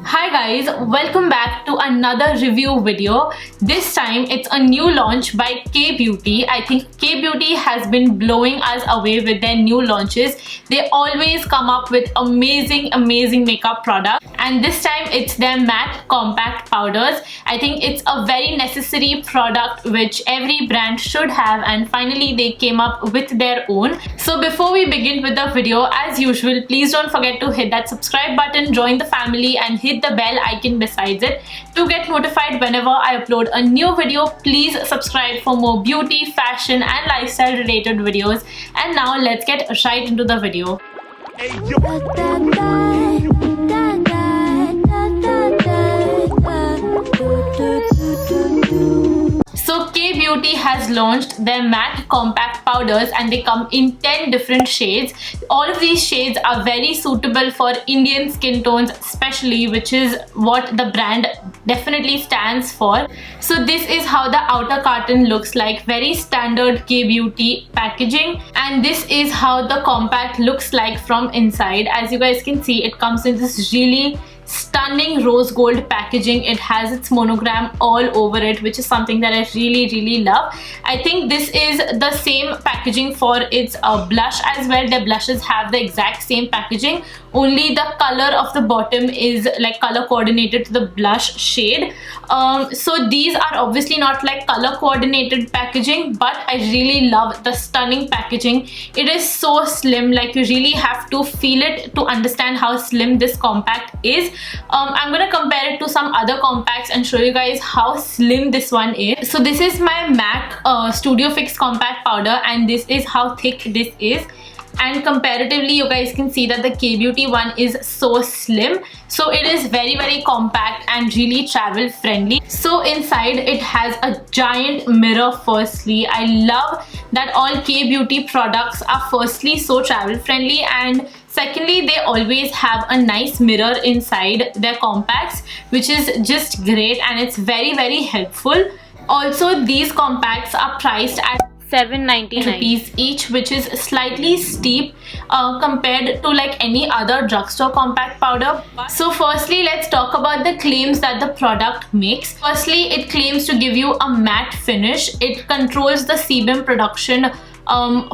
Hi guys, welcome back to another review video. This time it's a new launch by K-Beauty. I think K-Beauty has been blowing us away with their new launches. They always come up with amazing makeup products, and this time it's their matte compact powders. I think it's a very necessary product which every brand should have, and finally they came up with their own. So before we begin with the video, as usual, please don't forget to hit that subscribe button, join the family and hit the bell icon besides it to get notified whenever I upload a new video. Please subscribe for more beauty, fashion and lifestyle related videos. And now let's get right into the video. So K-Beauty has launched their matte compact powders and they come in 10 different shades. All of these shades are very suitable for Indian skin tones especially, which is what the brand definitely stands for. So this is how the outer carton looks like, very standard K-Beauty packaging, and this is how the compact looks like from inside. As you guys can see, it comes in this really stunning rose gold packaging. It has its monogram all over it, which is something that I really love. I think this is the same packaging for its blush as well. Their blushes have the exact same packaging, only the color of the bottom is like color coordinated to the blush shade. So these are obviously not like color coordinated packaging, but I really love the stunning packaging. It is so slim, like you really have to feel it to understand how slim this compact is. I'm gonna compare it to some other compacts and show you guys how slim this one is. So this is my MAC Studio Fix compact powder, and this is how thick this is. And comparatively, you guys can see that the K-Beauty one is so slim. So it is very compact and really travel friendly. So inside it has a giant mirror. Firstly, I love that all K-Beauty products are firstly so travel friendly, and secondly, they always have a nice mirror inside their compacts, which is just great and it's very helpful. Also, these compacts are priced at 799 rupees each, which is slightly steep compared to like any other drugstore compact powder. So firstly, let's talk about the claims that the product makes. Firstly, it claims to give you a matte finish. It controls the sebum production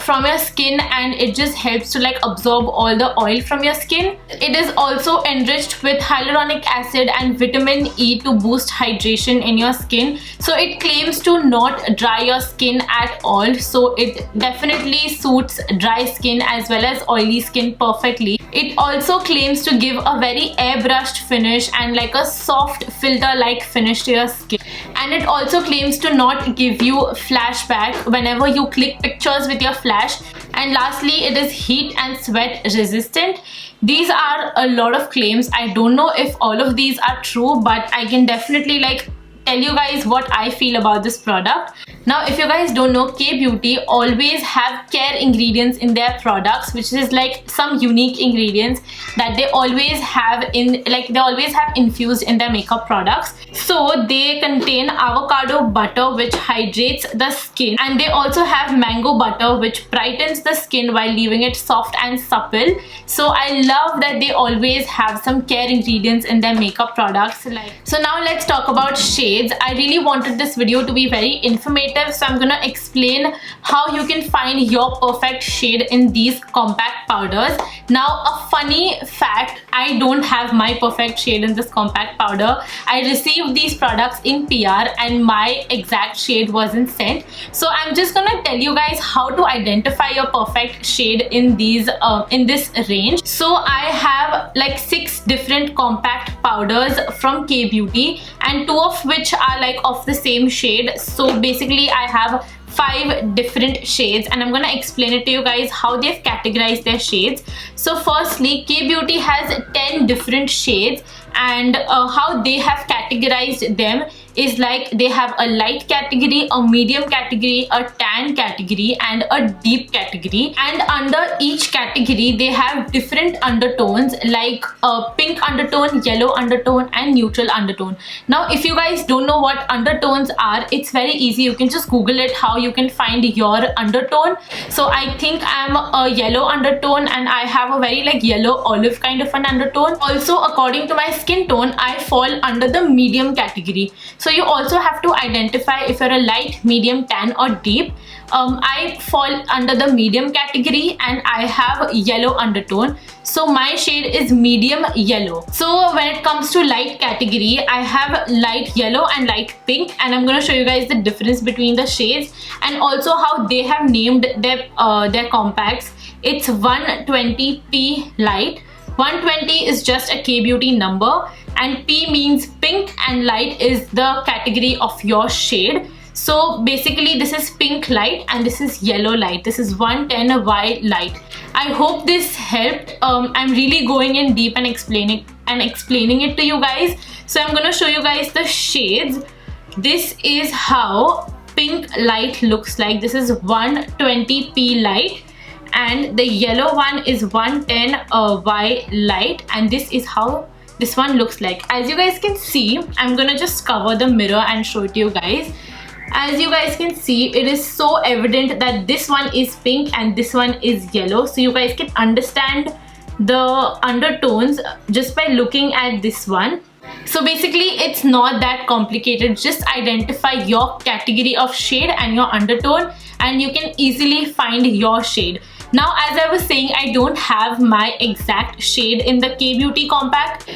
from your skin, and it just helps to like absorb all the oil from your skin. It is also enriched with hyaluronic acid and vitamin E to boost hydration in your skin. So it claims to not dry your skin at all. So it definitely suits dry skin as well as oily skin perfectly. It also claims to give a very airbrushed finish and like a soft filter like finish to your skin. And it also claims to not give you flashback whenever you click pictures with your flash. And lastly, it is heat and sweat resistant. These are a lot of claims. I don't know if all of these are true, but I can definitely like tell you guys what I feel about this product. Now, if you guys don't know, K-Beauty always have care ingredients in their products, which is like some unique ingredients that they always have in, like they always have infused in their makeup products. So they contain avocado butter, which hydrates the skin, and they also have mango butter, which brightens the skin while leaving it soft and supple. So I love that they always have some care ingredients in their makeup products. So now let's talk about shades. I really wanted this video to be very informative, so I'm gonna explain how you can find your perfect shade in these compact powders. Now, a funny fact, I don't have my perfect shade in this compact powder. I received these products in PR and my exact shade wasn't sent. So I'm just gonna tell you guys how to identify your perfect shade in these in this range. So I have like 6 different compact powders from K-Beauty, and 2 of which are like of the same shade. So basically I have 5 different shades, and I'm gonna explain it to you guys how they've categorized their shades. So firstly, K-Beauty has 10 different shades, and how they have categorized them is like they have a light category, a medium category, a tan category, and a deep category. And under each category they have different undertones, like a pink undertone, yellow undertone, and neutral undertone. Now if you guys don't know what undertones are, it's very easy. You can just Google it, how you can find your undertone. So I think I'm a yellow undertone, and I have a very like yellow olive kind of an undertone. Also, according to my skin tone, I fall under the medium category. So you also have to identify if you're a light, medium, tan, or deep. I fall under the medium category, and I have yellow undertone. So my shade is medium yellow. So when it comes to light category, I have light yellow and light pink, and I'm going to show you guys the difference between the shades and also how they have named their compacts. It's 120p light. 120 is just a K-beauty number, and P means pink, and light is the category of your shade. So basically this is pink light and this is yellow light. This is 110Y light. I hope this helped. I'm really going in deep and explaining it to you guys. So I'm gonna show you guys the shades. This is how pink light looks like. This is 120p light, and the yellow one is 110Y light, and this is how this one looks like. As you guys can see, I'm gonna just cover the mirror and show it to you guys. As you guys can see, it is so evident that this one is pink and this one is yellow. So you guys can understand the undertones just by looking at this one. So basically it's not that complicated. Just identify your category of shade and your undertone, and you can easily find your shade. Now, as I was saying, I don't have my exact shade in the K-beauty compact,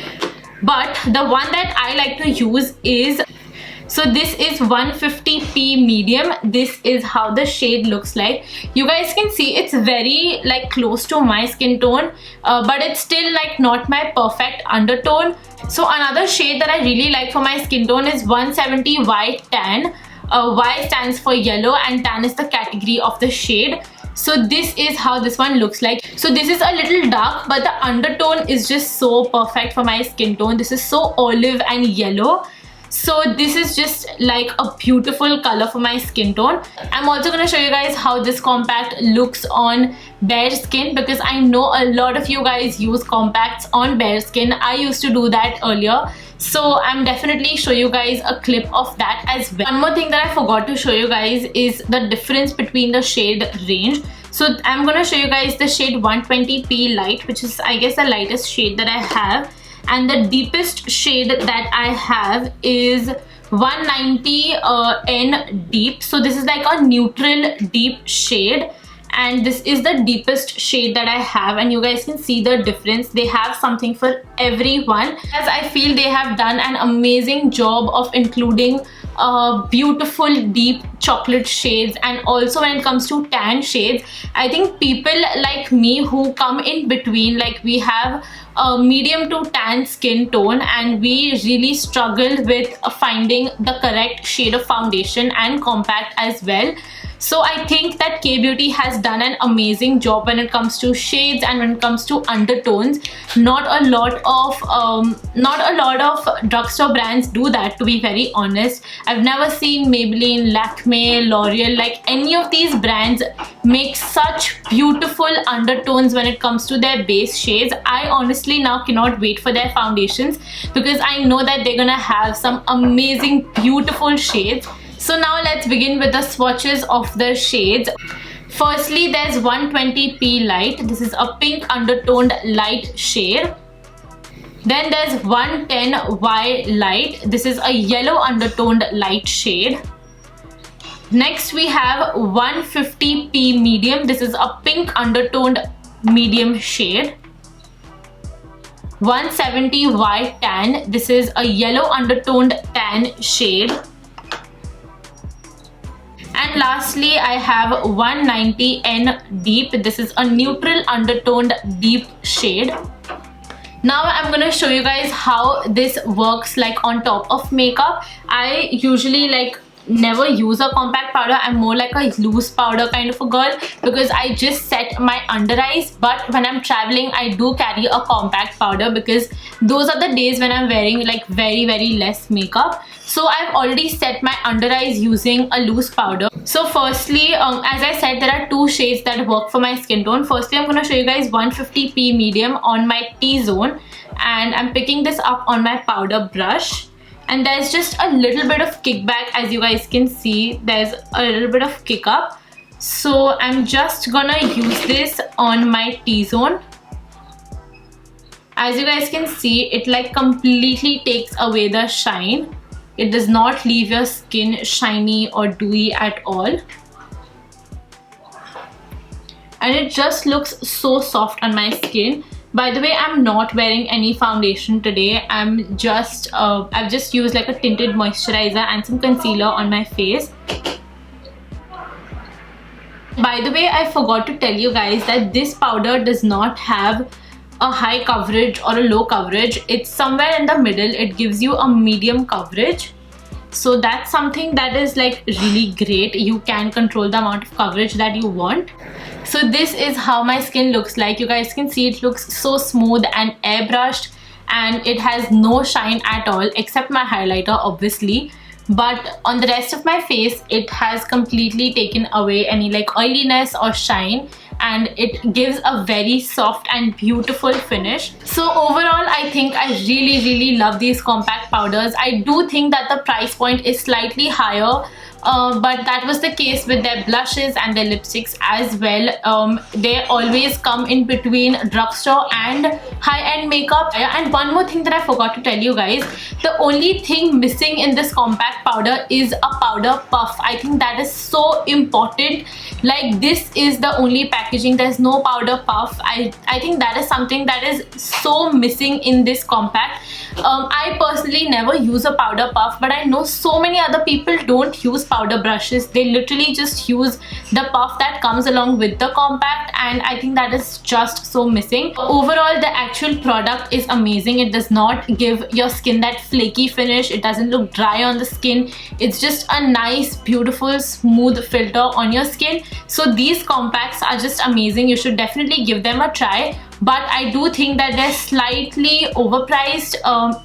but the one that I like to use is, so this is 150p medium. This is how the shade looks like. You guys can see it's very like close to my skin tone, but it's still like not my perfect undertone. So another shade that I really like for my skin tone is 170Y tan. Y stands for yellow and tan is the category of the shade. So this is how this one looks like. So this is a little dark, but the undertone is just so perfect for my skin tone. This is so olive and yellow. So this is just like a beautiful color for my skin tone. I'm also going to show you guys how this compact looks on bare skin, because I know a lot of you guys use compacts on bare skin. I used to do that earlier. So I'm definitely show you guys a clip of that as well. One more thing that I forgot to show you guys is the difference between the shade range. So I'm going to show you guys the shade 120p light, which is I guess the lightest shade that I have. And the deepest shade that I have is 190N deep. So this is like a neutral deep shade, and this is the deepest shade that I have, and you guys can see the difference. They have something for everyone, as I feel they have done an amazing job of including beautiful deep chocolate shades. And also when it comes to tan shades, I think people like me who come in between, like we have a medium to tan skin tone, and we really struggle with finding the correct shade of foundation and compact as well. So I think that K-beauty has done an amazing job when it comes to shades and when it comes to undertones. Not a lot of drugstore brands do that, to be very honest. I've never seen Maybelline, Lakme, L'Oreal, like any of these brands make such beautiful undertones when it comes to their base shades. I honestly now cannot wait for their foundations, because I know that they're gonna have some amazing beautiful shades. So now let's begin with the swatches of the shades. Firstly, there's 120p light. This is a pink undertoned light shade. Then there's 110Y light. This is a yellow undertoned light shade. Next we have 150p medium. This is a pink undertoned medium shade. 170Y tan. This is a yellow undertoned tan shade. And lastly, I have 190N deep. This is a neutral undertoned deep shade. Now I'm gonna show you guys how this works like on top of makeup. I usually like never use a compact powder. I'm more like a loose powder kind of a girl because I just set my under eyes. But when I'm traveling, I do carry a compact powder because those are the days when I'm wearing like very less makeup. So I've already set my under eyes using a loose powder. So firstly, as I said, there are two shades that work for my skin tone. Firstly, I'm going to show you guys 150p medium on my T-zone, and I'm picking this up on my powder brush. And there's just a little bit of kickback, as you guys can see. There's a little bit of kick up. So I'm just gonna use this on my T-zone. As you guys can see, it like completely takes away the shine. It does not leave your skin shiny or dewy at all. And it just looks so soft on my skin. By the way, I'm not wearing any foundation today. I've just used like a tinted moisturizer and some concealer on my face. By the way, I forgot to tell you guys that this powder does not have a high coverage or a low coverage. It's somewhere in the middle. It gives you a medium coverage. So that's something that is like really great. You can control the amount of coverage that you want. So this is how my skin looks like. You guys can see it looks so smooth and airbrushed, and it has no shine at all except my highlighter obviously. But on the rest of my face, it has completely taken away any like oiliness or shine, and it gives a very soft and beautiful finish. So overall, I think I really love these compact powders. I do think that the price point is slightly higher, but that was the case with their blushes and their lipsticks as well. They always come in between drugstore and high-end makeup. And one more thing that I forgot to tell you guys, the only thing missing in this compact powder is a powder puff. I think that is so important. Like, this is the only packaging, there's no powder puff. I think that is something that is so missing in this compact. I personally never use a powder puff, but I know so many other people don't use powder brushes. They literally just use the puff that comes along with the compact, and I think that is just so missing. Overall, the actual product is amazing. It does not give your skin that flaky finish. It doesn't look dry on the skin. It's just a nice, beautiful, smooth filter on your skin. So these compacts are just amazing. You should definitely give them a try. But I do think that they're slightly overpriced.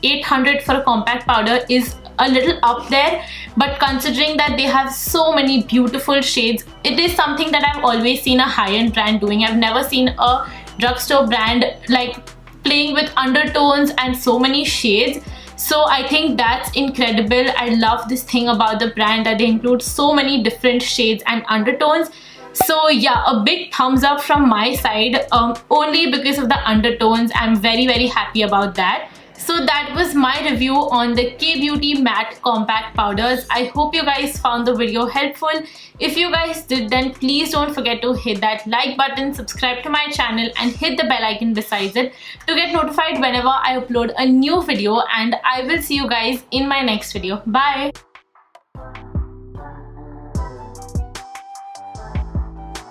800 for a compact powder is a little up there, but considering that they have so many beautiful shades, it is something that I've always seen a high-end brand doing. I've never seen a drugstore brand like playing with undertones and so many shades. So I think that's incredible. I love this thing about the brand, that they include so many different shades and undertones. So yeah, a big thumbs up from my side, only because of the undertones. I'm very happy about that. So that was my review on the K-Beauty matte compact powders. I hope you guys found the video helpful. If you guys did, then please don't forget to hit that like button, subscribe to my channel, and hit the bell icon besides it to get notified whenever I upload a new video. And I will see you guys in my next video. Bye!